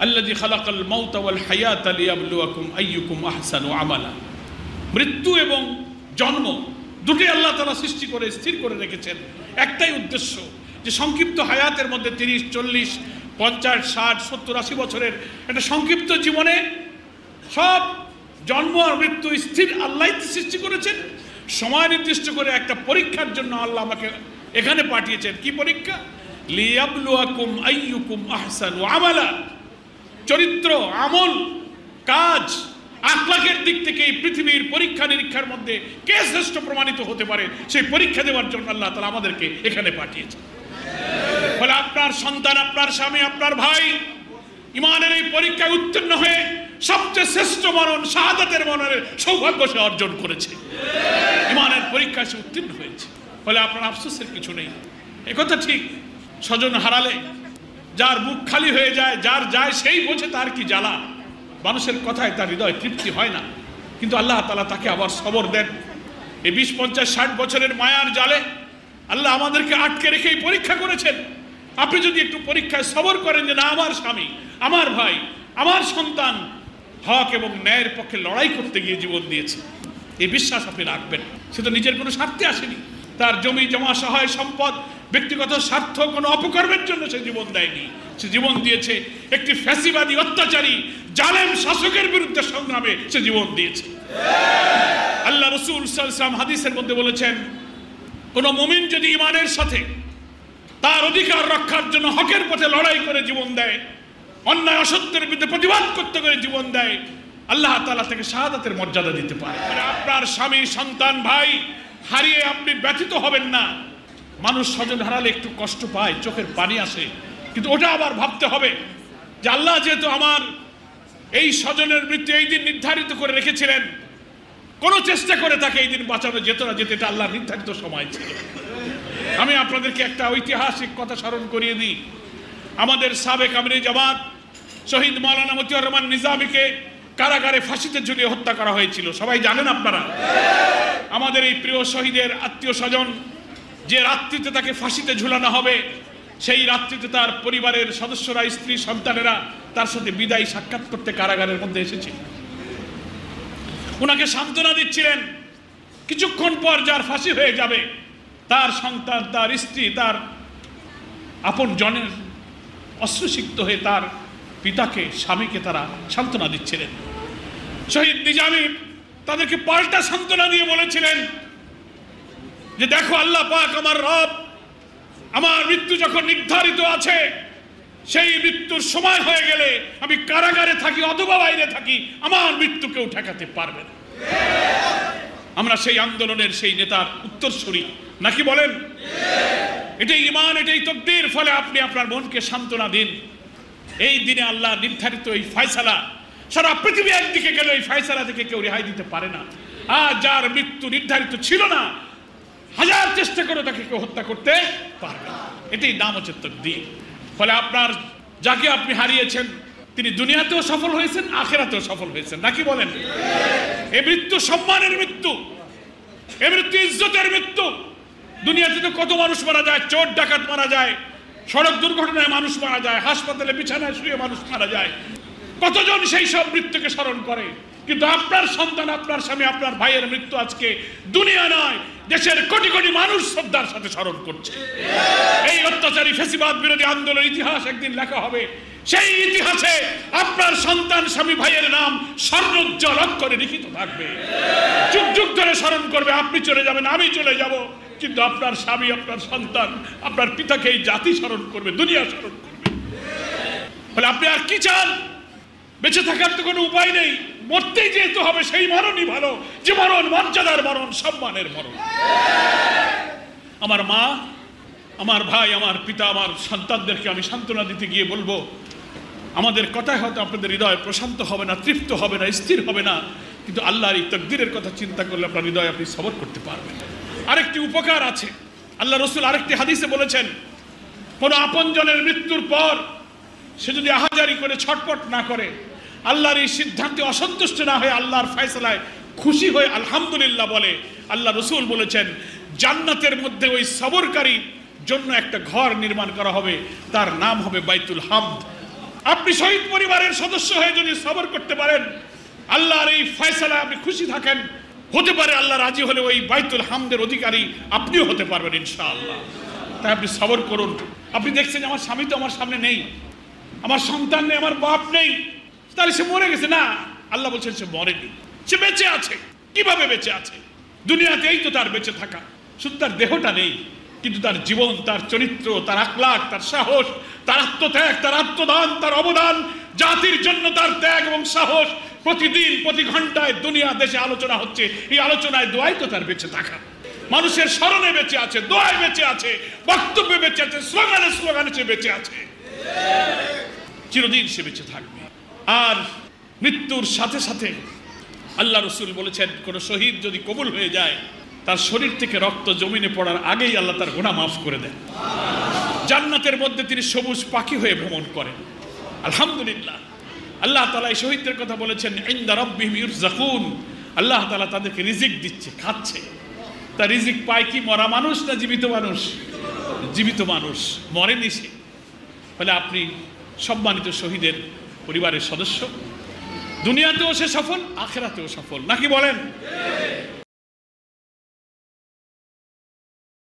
আল্লাযী খালাকাল মাউতা ওয়াল হায়াতা লিয়াবলুয়াকুম আইয়ুকুম আহসানু আমালা। মৃত্যু এবং জন্ম দুটোই আল্লাহ তাআলা সৃষ্টি করে স্থির করে রেখেছেন, একটাই উদ্দেশ্য যে সংক্ষিপ্ত হায়াতের মধ্যে 30, 40, 50, 60, 70, 80 বছরের একটা সংক্ষিপ্ত জীবনে সব জন্ম আর মৃত্যু স্থির আল্লাহই সৃষ্টি করেছেন। সময় নির্দিষ্ট করে একটা পরীক্ষার জন্য আল্লাহ আমাকে এখানে পাঠিয়েছেন। কি পরীক্ষা? লিয়াবলুয়াকুম আইয়ুকুম আহসানু আমালা। চরিত্র, আমল, কাজ, আখলাকের দিক থেকে এই পৃথিবীর পরীক্ষা নিরীক্ষার মধ্যে কে শ্রেষ্ঠ প্রমাণিত হতে পারে সেই পরীক্ষা দেওয়ার জন্য আল্লাহ তাআলা আমাদেরকে এখানে পাঠিয়েছেন। ফলে আপনার সন্তান, আপনার স্বামী, আপনার ভাই ইমানের এই পরীক্ষায় উত্তীর্ণ হয়ে সবচেয়ে শ্রেষ্ঠ মরণ, শাহাদাতের মরণের সৌভাগ্য সে অর্জন করেছে। ইমানের পরীক্ষায় সে উত্তীর্ণ হয়েছে। ফলে আপনার আফসোসের কিছু নেই। একথা ঠিক, স্বজন হারালে যার বুক খালি হয়ে যায়, যার যায় সেই বোঝে তার কি জ্বালা। মানুষের কথায় তার হৃদয় তৃপ্তি হয় না, কিন্তু আল্লাহ তাআলা তাকে আবার সবর দেন। এই 20, 50, 60 বছরের মায়ার জালে আল্লাহ আমাদেরকে আটকে রেখেই পরীক্ষা করেছেন। আপনি যদি একটু পরীক্ষায় সবর করেন যে না, আমার স্বামী, আমার ভাই, আমার সন্তান হক এবং ন্যায়ের পক্ষে লড়াই করতে গিয়ে জীবন দিয়েছে, এই বিশ্বাস আপনি রাখবেন। সে তো নিজের কোনো স্বার্থে আসেনি, তার জমি জমা, সহায় সম্পদ, ব্যক্তিগত স্বার্থ, কোনো অপকর্মের জন্য সে জীবন দেয়নি। সে জীবন দিয়েছে একটি ফ্যাসিবাদী, অত্যাচারী, জালেম শাসকের বিরুদ্ধে সংগ্রামে সে জীবন দিয়েছে। আল্লাহ রাসূল সাল্লাল্লাহু আলাইহি ওয়াসাল্লাম হাদিসের মধ্যে বলেছেন, কোন মুমিন যদি ঈমানের সাথে তার অধিকার রক্ষার জন্য হকের পথে লড়াই করে জীবন দেয়, অন্যায় অসত্যের বিরুদ্ধে প্রতিবাদ করতে করে জীবন দেয়, আল্লাহ তাআলা তাকে শাহাদাতের মর্যাদা দিতে পারে। আপনার স্বামী, সন্তান, ভাই হারিয়ে আপনি ব্যথিত হবেন না। মানুষ স্বজন হারালে একটু কষ্ট পায়, চোখের পানি আসে, কিন্তু ওটা আবার ভাবতে হবে যে আল্লাহ যেহেতু আমার এই স্বজনের মৃত্যু এই দিন নির্ধারিত করে রেখেছিলেন, কোনো চেষ্টা করে তাকে এই দিন বাঁচানো যেত না যেতে, এটা আল্লাহ নির্ধারিত সময় ছিল। আমি আপনাদেরকে একটা ঐতিহাসিক কথা স্মরণ করিয়ে দিই। আমাদের সাবেক আমিরে জামাত শহীদ মাওলানা মতিউর রহমান নিজামীকে কারাগারে ফাঁসিতে ঝুলিয়ে হত্যা করা হয়েছিল, সবাই জানেন আপনারা। আমাদের এই প্রিয় শহীদের আত্মীয় স্বজন যে রাত্রিতে তাকে ফাঁসিতে ঝুলানো হবে, সেই রাত্রিতে তার পরিবারের সদস্যরা, স্ত্রী, সন্তানেরা তার সাথে বিদায় সাক্ষাৎ করতে কারাগারের মধ্যে এসেছিল। ওনাকে সান্ত্বনা দিচ্ছিলেন। কিছুক্ষণ পর যার ফাঁসি হয়ে যাবে, তার সন্তান, তার স্ত্রী, তার আপন জনের অশ্রুসিক্ত হয়ে তার পিতাকে, স্বামীকে তারা সান্ত্বনা দিচ্ছিলেন। শহীদ নিজামী তাদেরকে পাল্টা সান্ত্বনা দিয়ে বলেছিলেন যে দেখো, আল্লাহ পাক আমার রব, আমার মৃত্যু যখন নির্ধারিত আছে, সেই মৃত্যুর সময় হয়ে গেলে আমি কারাগারে থাকি অথবা বাইরে থাকি, আমার মৃত্যু কেউ ঠেকাতে পারবে না। আমরা সেই আন্দোলনের সেই নেতার উত্তরসূরি, নাকি বলেন? এটাই ঈমান, এটাই তাকদীর। ফলে আপনি আপনার মনকে সান্ত্বনা দিন। এই দিনে আল্লাহ নির্ধারিত এই ফয়সালা, সারা পৃথিবী একদিকে গেলে এই ফয়সালা থেকে কেউ রেহাই দিতে পারে না। আর যার মৃত্যু নির্ধারিত ছিল না, হাজার চেষ্টা করে তাকে কেউ হত্যা করতে পারবে না। এটাই নাম হচ্ছে তাকদীর। ফলে আপনার যাকে আপনি হারিয়েছেন, তিনি দুনিয়াতেও সফল হয়েছেন, আখিরাতেও সফল হয়েছেন, নাকি বলেন? এই মৃত্যু সম্মানের মৃত্যু, এই মৃত্যু ইজ্জতের মৃত্যু। দুনিয়াতে তো কত মানুষ মারা যায়, চোর ডাকাত মারা যায়, সড়ক দুর্ঘটনায় মানুষ মারা যায়, হাসপাতালে বিছানায় শুয়ে মানুষ মারা যায়। কতজন সেই সব মৃত্যুকে স্মরণ করে, কিন্তু আপনার সন্তান, আপনার স্বামী, আপনার ভাইয়ের মৃত্যু আজকে দুনিয়া নয়, দেশের কোটি কোটি মানুষ শ্রদ্ধার সাথে স্মরণ করছে। এই অত্যাচারী ফ্যাসিবাদ বিরোধী আন্দোলন ইতিহাস একদিন লেখা হবে। সেই ইতিহাসে আপনার সন্তান, স্বামী, ভাইয়ের নাম স্বর্ণোজ্জ্বল অক্ষরে লিখিত থাকবে। যুগ যুগ ধরে স্মরণ করবে। আপনি চলে যাবেন, আমি চলে যাব, কিন্তু আপনার স্বামী, আপনার সন্তান, আপনার পিতাকে এই জাতি স্মরণ করবে, দুনিয়া স্মরণ করবে। ফলে আপনি আর কি চান? বেঁচে থাকার তো কোনো উপায় নেই, মরতেই যেতে হবে। সেই মরণই ভালো, যে মরণ মর্যাদার মরণ, সম্মানের মরণ। আমার মা, আমার ভাই, আমার পিতা, আমার সন্তানদেরকে আমি সান্ত্বনা দিতে গিয়ে বলবো, আমাদের কথায় হয়তো আপনাদের হৃদয় প্রশান্ত হবে না, তৃপ্ত হবে না, স্থির হবে না, কিন্তু আল্লাহর এই তাকদীরের কথা চিন্তা করলে আপনার হৃদয় আপনি সবর করতে পারবেন। আরেকটি উপকার আছে। আল্লাহ রাসূল আরেকটি হাদিসে বলেছেন, কোনো আপনজনের মৃত্যুর পর সে যদি আহাজারি করে ছটপট না করে, আল্লাহর এই সিদ্ধান্তে অসন্তুষ্ট না হয়ে আল্লাহর ফয়সালায় খুশি হয়ে আলহামদুলিল্লাহ বলে, আল্লাহ রাসূল বলেছেন জান্নাতের মধ্যে ওই সবরকারী জন্য একটা ঘর নির্মাণ করা হবে, তার নাম হবে বাইতুল হামদ। আপনি শহীদ পরিবারের সদস্য হয়ে যদি সবর করতে পারেন, আল্লাহর এই ফয়সালায় আপনি খুশি থাকেন, হতে পারে আল্লাহ রাজি হলে ওই বাইতুল হামদের অধিকারী আপনিও হতে পারবেন ইনশাআল্লাহ। তাই আপনি সবর করুন। আপনি দেখছেন আমার স্বামী তো আমার সামনে নেই, আমার সন্তান নেই, আমার বাপ নেই, তাহলে সে মরে গেছে না। আল্লাহ বলছেন সে মরেনি, সে বেঁচে আছে। কিভাবে বেঁচে আছে? দুনিয়াতেই তো তার বেঁচে থাকা, শুধু তার দেহটা নেই, কিন্তু তার জীবন, তার চরিত্র, তার আখলাক, তার সাহস, তার আত্মত্যাগ, তার আত্মদান, তার অবদান, জাতির জন্য তার ত্যাগ এবং সাহস প্রতিদিন প্রতি ঘন্টায় দুনিয়া দেশে আলোচনা হচ্ছে। এই আলোচনায় দোয়াই তো তার বেঁচে থাকা। মানুষের স্মরণে বেঁচে আছে, দোয়ায় বেঁচে আছে, বক্তব্যে বেঁচে আছে, স্লোগানে স্লোগানে সে বেঁচে আছে। চিরদিন সে বেঁচে থাকবে। আর মৃত্যুর সাথে সাথে আল্লাহ রসুল বলেছেন, কোন শহীদ যদি কবুল হয়ে যায়, তার শরীর থেকে রক্ত জমিনে পড়ার আগেই আল্লাহ তার গুনাহ মাফ করে দেন। জান্নাতের মধ্যে তিনি সবুজ পাখি হয়ে ভ্রমণ করেন। আলহামদুলিল্লাহ। আল্লাহ তাআলা এই শহীদদের কথা বলেছেন, ইনদা রাব্বিহিম ইরযাকুন। আল্লাহ তাআলা তাদেরকে রিজিক দিচ্ছে, খাচ্ছে। তা রিজিক পায় কি মরা মানুষ না জীবিত মানুষ? জীবিত মানুষ, মরেনি সে। ফলে আপনি সম্মানিত শহীদের পরিবারের সদস্য, দুনিয়াতেও সে সফল, আখিরাতেও সফল, নাকি বলেন?